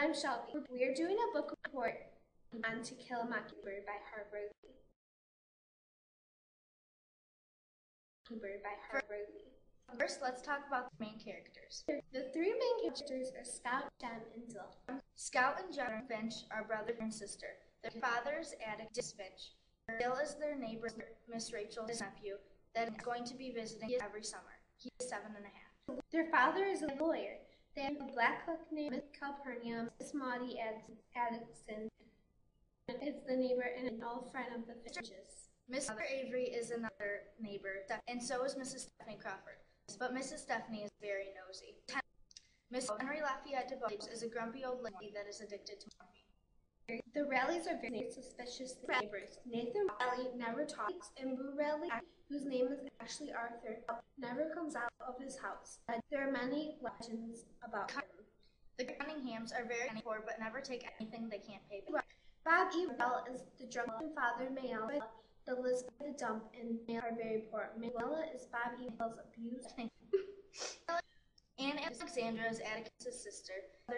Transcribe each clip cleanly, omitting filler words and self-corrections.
I'm Shelby. We're doing a book report on To-Kill-a-Mockingbird by First, let's talk about the main characters. The three main characters are Scout, Jem, and Dill. Scout and Jem Finch are brother and sister. Their father's Atticus Finch. Dill is their neighbor, Miss Rachel's nephew, that is going to be visiting every summer. He is 7.5. Their father is a lawyer. They have a black cook named Miss Calpurnia. Miss Maudie Addison is the neighbor and an old friend of the Finches. Mr. Avery is another neighbor, and so is Mrs. Stephanie Crawford. But Mrs. Stephanie is very nosy. Miss Henry Lafayette DeBose is a grumpy old lady that is addicted to morphine. The Ralleys are very suspicious neighbors. Nathan Raleigh never talks, and Boo Raleigh, whose name is actually Arthur, never comes out of his house. There are many legends about him. The Cunninghams are very poor but never take anything they can't pay back. Bob E. Bell is the drunken father. Mayella, the Liz the dump, and Mayella are very poor. Mayella is Bob E. Bell's abused. Anne Alexandra is Atticus' sister,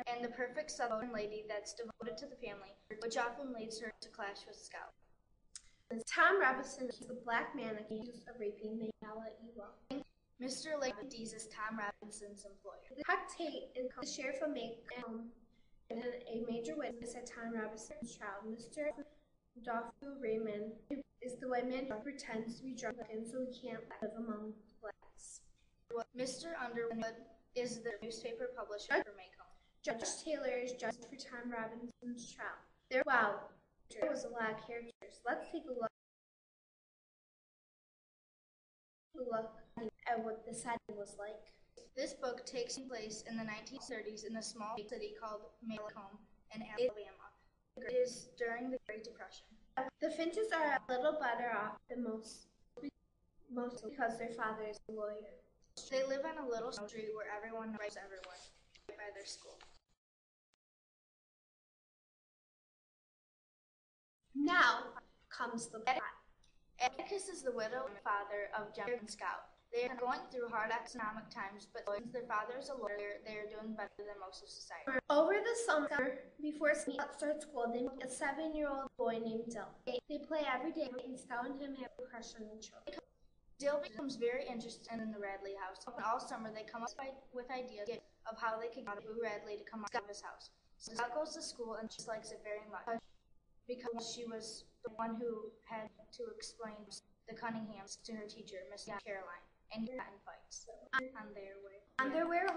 and the perfect Southern lady that's devoted to the family, which often leads her to clash with Scout. Tom Robinson is the black man accused of raping Mayella Ewell. Mr. Lakees is Tom Robinson's employer. Huck Tate is the sheriff of Macomb and a major witness at Tom Robinson's trial. Mr. Dawfu Raymond is the white man who pretends to be drunk and so he can't live among the blacks. Mr. Underwood is the newspaper publisher for Macomb. Judge Taylor is judge for Tom Robinson's trial. There was a lot of characters. Let's take a look at what the setting was like. This book takes place in the 1930s in a small city called Macomb in Alabama. It is during the Great Depression. The Finches are a little better off than most because their father is a lawyer. They live on a little street where everyone knows everyone by their school. Now comes the plot. Atticus is the widow and father of Jem and Scout. They are going through hard economic times, but since their father is a lawyer, they are doing better than most of society. Over the summer, before Scout starts school, they meet a 7-year-old boy named Dill. They play every day, and Scout and him have a crush on each other. Dill becomes very interested in the Radley house. All summer, they come up with ideas of how they could get Boo Radley to come out of his house. So Scout goes to school, and she likes it very much because she was the one who had to explain the Cunninghams to her teacher, Miss Caroline, and got in fights on their way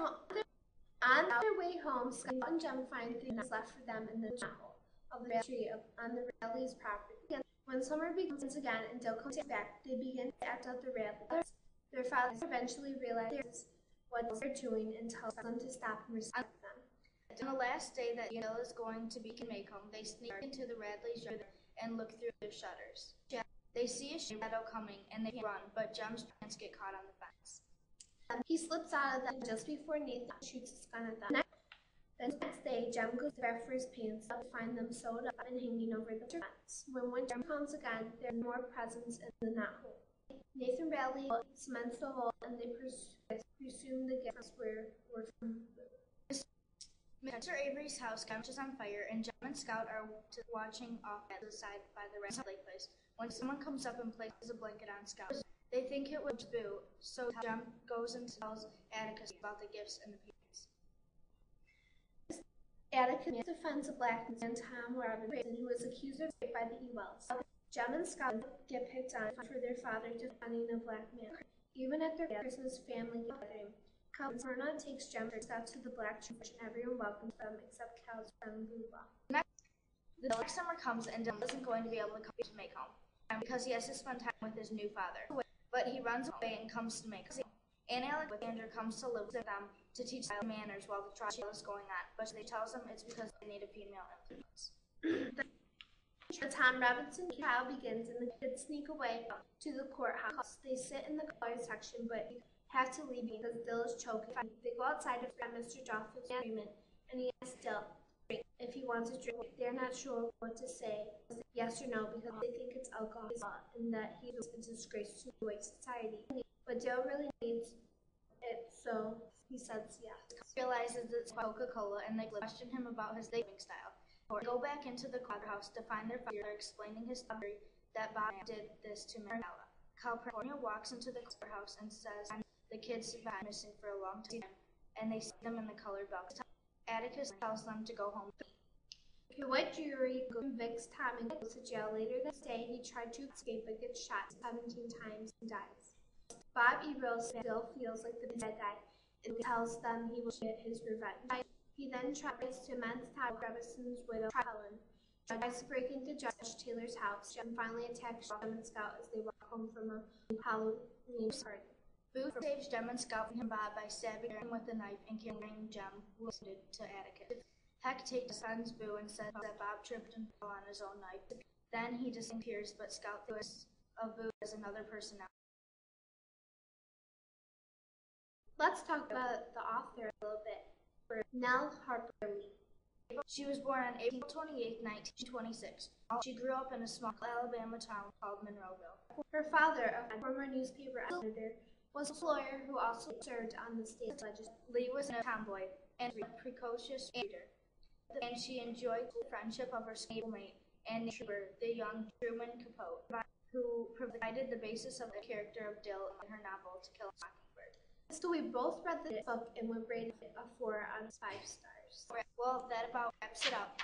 home. Scout and Jem find things left for them in the hole of the tree on the Radley's property. When summer begins again and Dill comes back, they begin to act out the Radleys. Their father eventually realizes what they're doing and tells them to stop and respect them. On the last day that Dill is going to be in Macomb, they sneak into the Radley's yard and look through their shutters. They see a shadow coming and they run, but Jem's parents get caught on the fence. He slips out of them just before Nathan shoots his gun at them. The next day, Jem goes back for his pants to find them sewed up and hanging over the fence. When winter comes again, there are more presents in the knot hole. Nathan Raleigh cements the hole and they presume the gifts were from Boo. Mr. Avery's house catches on fire, and Jem and Scout are watching off at the side by the Radley place when someone comes up and places a blanket on Scout. They think it was Boo, so Jem goes and tells Atticus about the gifts and the parents. Atticus defends a black man, Tom Robinson, who was accused of rape by the Ewells. Jem and Scout get picked on for their father defending a black man. Even at their Christmas family gathering, Calpurnia takes Jem and Scout to the black church and everyone welcomes them except Cal's friend Luba. The next summer comes and Dill isn't going to be able to come to Macomb because he has to spend time with his new father. But he runs away and comes to Macomb. Anne Alexandra comes to live with them to teach them manners while the trial is going on, but they tells them it's because they need a female influence. The Tom Robinson trial begins and the kids sneak away to the courthouse. They sit in the car section but have to leave because Dill is choking. They go outside to find Mr. Dawfu's agreement and he asks Dill if he wants a drink. They're not sure what to say, yes or no, because they think it's alcohol and that he's a disgrace to white society. But Dill really needs it, so He says yes. Realizes it's Coca-Cola and they question him about his living style. They go back into the courthouse to find their father explaining his theory that Bob did this to Marilla. California walks into the courthouse and says the kids have been missing for a long time and they see them in the colored box. Atticus tells them to go home. The white jury convicts Tom and goes to jail. Later that day, he tried to escape but gets shot 17 times and dies. Bob Ebro still feels like the bad guy and tells them he will get his revenge. He then tries to amend Tom Robinson's widow, Helen, tries to break into Judge Taylor's house, and finally attacks Jem and Scout as they walk home from a Halloween party. Booth saves Jem and Scout from Bob by stabbing him with a knife and carrying Jem wounded to Atticus. Heck takes sons Boo and says that Bob tripped and fell on his own knife. Then he disappears, but Scout thinks of Boo as another personality. Let's talk about the author a little bit. Nell Harper Lee. She was born on April 28, 1926. She grew up in a small Alabama town called Monroeville. Her father, a former newspaper editor, was a lawyer who also served on the state legislature. Lee was a tomboy and a precocious reader, and she enjoyed the friendship of her schoolmate and neighbor, the young Truman Capote, who provided the basis of the character of Dill in her novel To-Kill-a-Mockingbird. So we both read this book and we rated it a 4 out of 5 stars. Well, that about wraps it up.